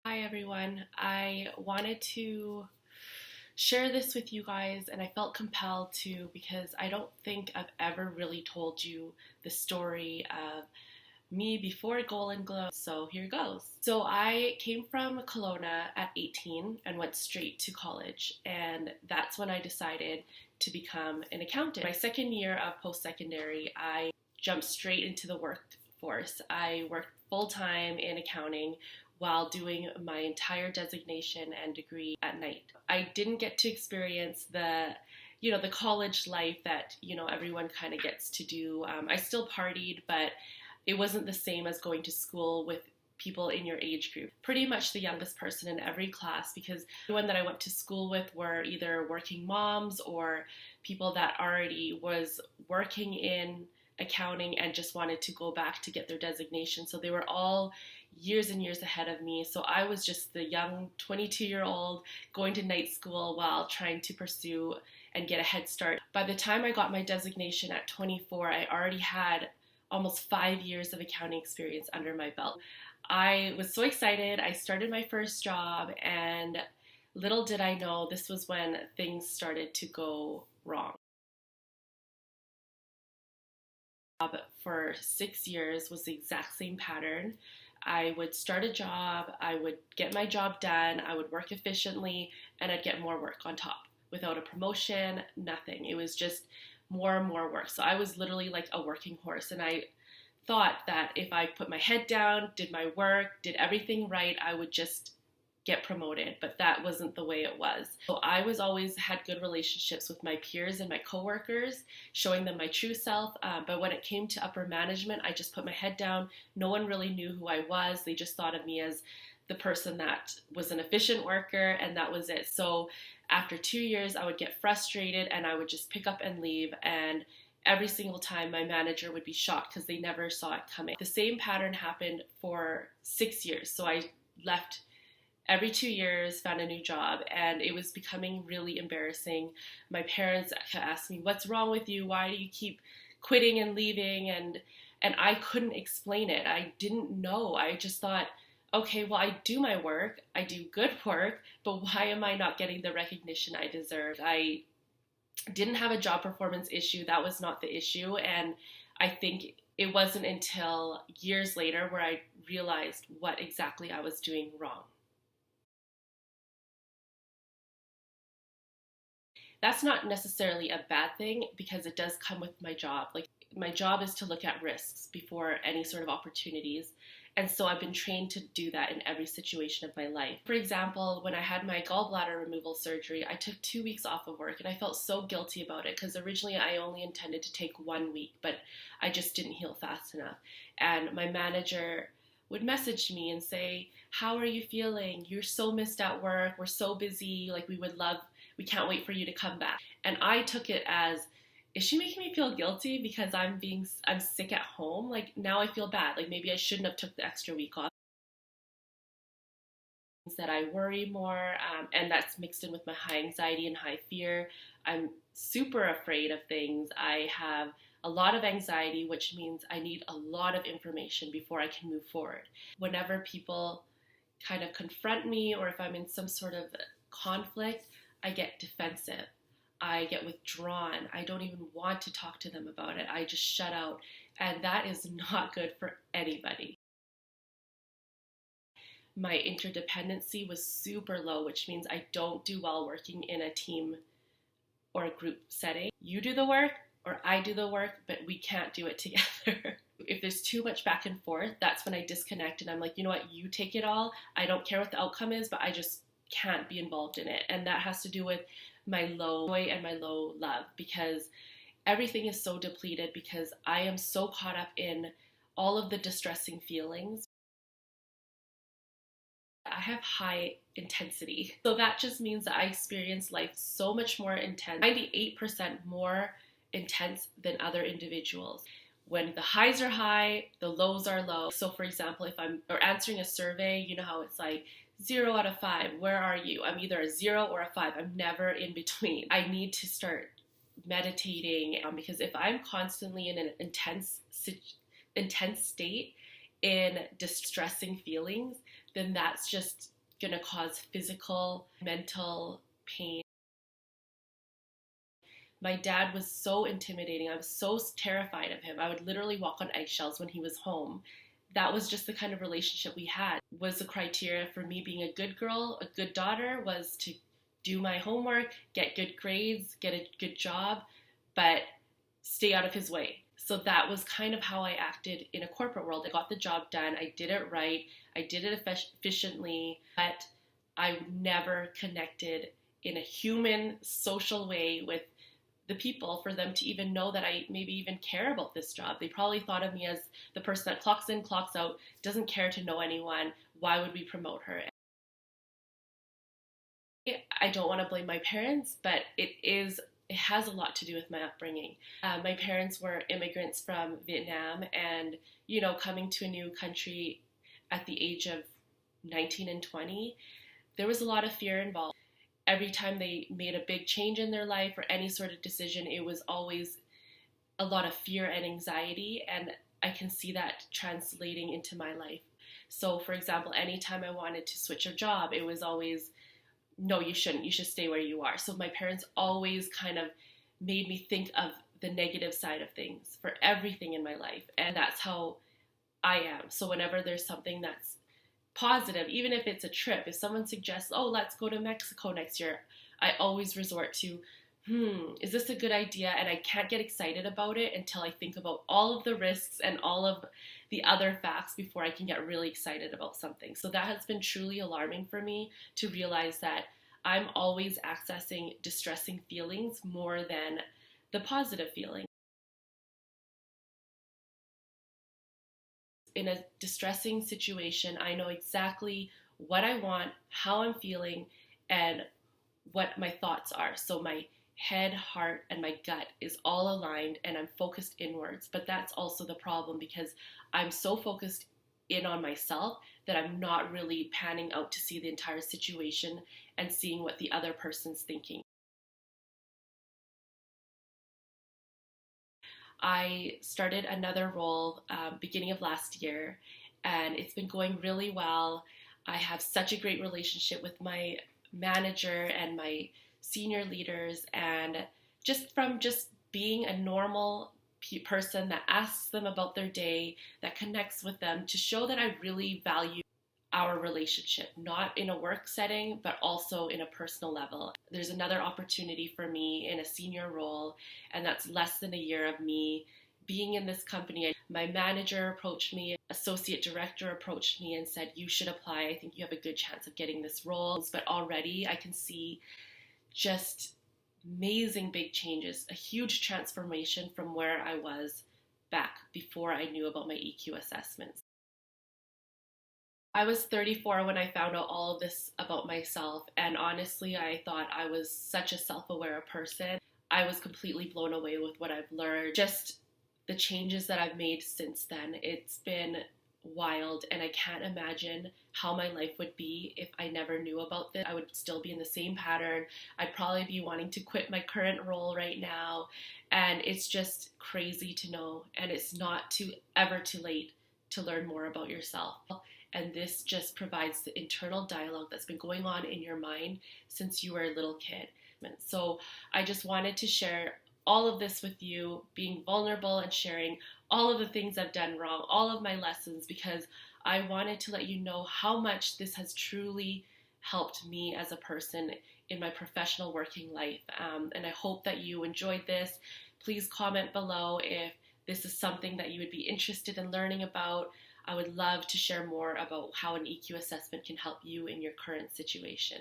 Hi everyone. I wanted to share this with you guys, and I felt compelled to because I don't think I've ever really told you the story of me before Golden Glow. So here goes. So I came from Kelowna at 18 and went straight to college, and that's when I decided to become an accountant. My second year of post-secondary, I jumped straight into the workforce. I worked full-time in accounting while doing my entire designation and degree at night. I didn't get to experience the college life that, everyone kind of gets to do. I still partied, but it wasn't the same as going to school with people in your age group. Pretty much the youngest person in every class, because everyone that I went to school with were either working moms or people that already was working in accounting and just wanted to go back to get their designation. So they were all years and years ahead of me. So I was just the young 22-year-old going to night school while trying to pursue and get a head start. By the time I got my designation at 24, I already had almost 5 years of accounting experience under my belt. I was so excited. I started my first job, and little did I know this was when things started to go wrong. For 6 years was the exact same pattern. I would start a job, I would get my job done, I would work efficiently, and I'd get more work on top without a promotion, nothing. It was just more and more work. So I was literally like a working horse, and I thought that if I put my head down, did my work, did everything right, I would just get promoted, but that wasn't the way it was. So I was always had good relationships with my peers and my coworkers, showing them my true self. But when it came to upper management, I just put my head down. No one really knew who I was. They just thought of me as the person that was an efficient worker, and that was it. So after 2 years, I would get frustrated and I would just pick up and leave. And every single time my manager would be shocked because they never saw it coming. The same pattern happened for 6 years. So I left every 2 years, found a new job, and it was becoming really embarrassing. My parents asked me, "What's wrong with you? Why do you keep quitting and leaving?" And I couldn't explain it. I didn't know. I just thought, okay, well, I do my work, I do good work, but why am I not getting the recognition I deserve? I didn't have a job performance issue. That was not the issue. And I think it wasn't until years later where I realized what exactly I was doing wrong. That's not necessarily a bad thing because it does come with my job. Like, my job is to look at risks before any sort of opportunities. And so I've been trained to do that in every situation of my life. For example, when I had my gallbladder removal surgery, I took 2 weeks off of work, and I felt so guilty about it because originally I only intended to take 1 week, but I just didn't heal fast enough. And my manager would message me and say, "How are you feeling? You're so missed at work. We're so busy. Like, we can't wait for you to come back." And I took it as, is she making me feel guilty because I'm sick at home? Like, now I feel bad. Like, maybe I shouldn't have took the extra week off. That I worry more, and that's mixed in with my high anxiety and high fear. I'm super afraid of things. I have a lot of anxiety, which means I need a lot of information before I can move forward. Whenever people kind of confront me, or if I'm in some sort of conflict, I get defensive. I get withdrawn. I don't even want to talk to them about it. I just shut out. And that is not good for anybody. My interdependency was super low, which means I don't do well working in a team or a group setting. You do the work or I do the work, but we can't do it together. If there's too much back and forth, that's when I disconnect and I'm like, you know what, you take it all. I don't care what the outcome is, but I just can't be involved in it. And that has to do with my low joy and my low love, because everything is so depleted because I am so caught up in all of the distressing feelings. I have high intensity. So that just means that I experience life so much more intense, 98% more intense than other individuals. When the highs are high, the lows are low. So for example, if I'm answering a survey, you know how it's like 0 out of 5, where are you? I'm either a 0 or a 5. I'm never in between. I need to start meditating because if I'm constantly in an intense state, in distressing feelings, then that's just going to cause physical, mental pain. My dad was so intimidating. I was so terrified of him. I would literally walk on eggshells when he was home. That was just the kind of relationship we had. Was the criteria for me being a good girl, a good daughter, was to do my homework, get good grades, get a good job, but stay out of his way. So that was kind of how I acted in a corporate world. I got the job done. I did it right. I did it efficiently, but I never connected in a human, social way with the people for them to even know that I maybe even care about this job. They probably thought of me as the person that clocks in, clocks out, doesn't care to know anyone. Why would we promote her? I don't want to blame my parents, but it has a lot to do with my upbringing. My parents were immigrants from Vietnam, and coming to a new country at the age of 19 and 20, there was a lot of fear involved. Every time they made a big change in their life or any sort of decision, it was always a lot of fear and anxiety, and I can see that translating into my life. So, for example, anytime I wanted to switch a job, it was always, no, you shouldn't, you should stay where you are. So my parents always kind of made me think of the negative side of things for everything in my life, and that's how I am. So whenever there's something that's positive, even if it's a trip, if someone suggests, oh, let's go to Mexico next year, I always resort to, is this a good idea? And I can't get excited about it until I think about all of the risks and all of the other facts before I can get really excited about something. So that has been truly alarming for me, to realize that I'm always accessing distressing feelings more than the positive feeling. In a distressing situation, I know exactly what I want, how I'm feeling, and what my thoughts are. So my head, heart, and my gut is all aligned, and I'm focused inwards. But that's also the problem, because I'm so focused in on myself that I'm not really panning out to see the entire situation and seeing what the other person's thinking. I started another role beginning of last year, and it's been going really well. I have such a great relationship with my manager and my senior leaders, and just being a normal person that asks them about their day, that connects with them, to show that I really value our relationship, not in a work setting, but also in a personal level. There's another opportunity for me in a senior role, and that's less than a year of me being in this company. My manager approached me, associate director approached me and said, you should apply. I think you have a good chance of getting this role. But already I can see just amazing big changes, a huge transformation from where I was back before I knew about my EQ assessments. I was 34 when I found out all of this about myself, and honestly, I thought I was such a self-aware person. I was completely blown away with what I've learned, just the changes that I've made since then. It's been wild, and I can't imagine how my life would be if I never knew about this. I would still be in the same pattern. I'd probably be wanting to quit my current role right now, and it's just crazy to know, and it's not ever too late to learn more about yourself. And this just provides the internal dialogue that's been going on in your mind since you were a little kid. So I just wanted to share all of this with you, being vulnerable and sharing all of the things I've done wrong, all of my lessons, because I wanted to let you know how much this has truly helped me as a person in my professional working life. And I hope that you enjoyed this. Please comment below if this is something that you would be interested in learning about. I would love to share more about how an EQ assessment can help you in your current situation.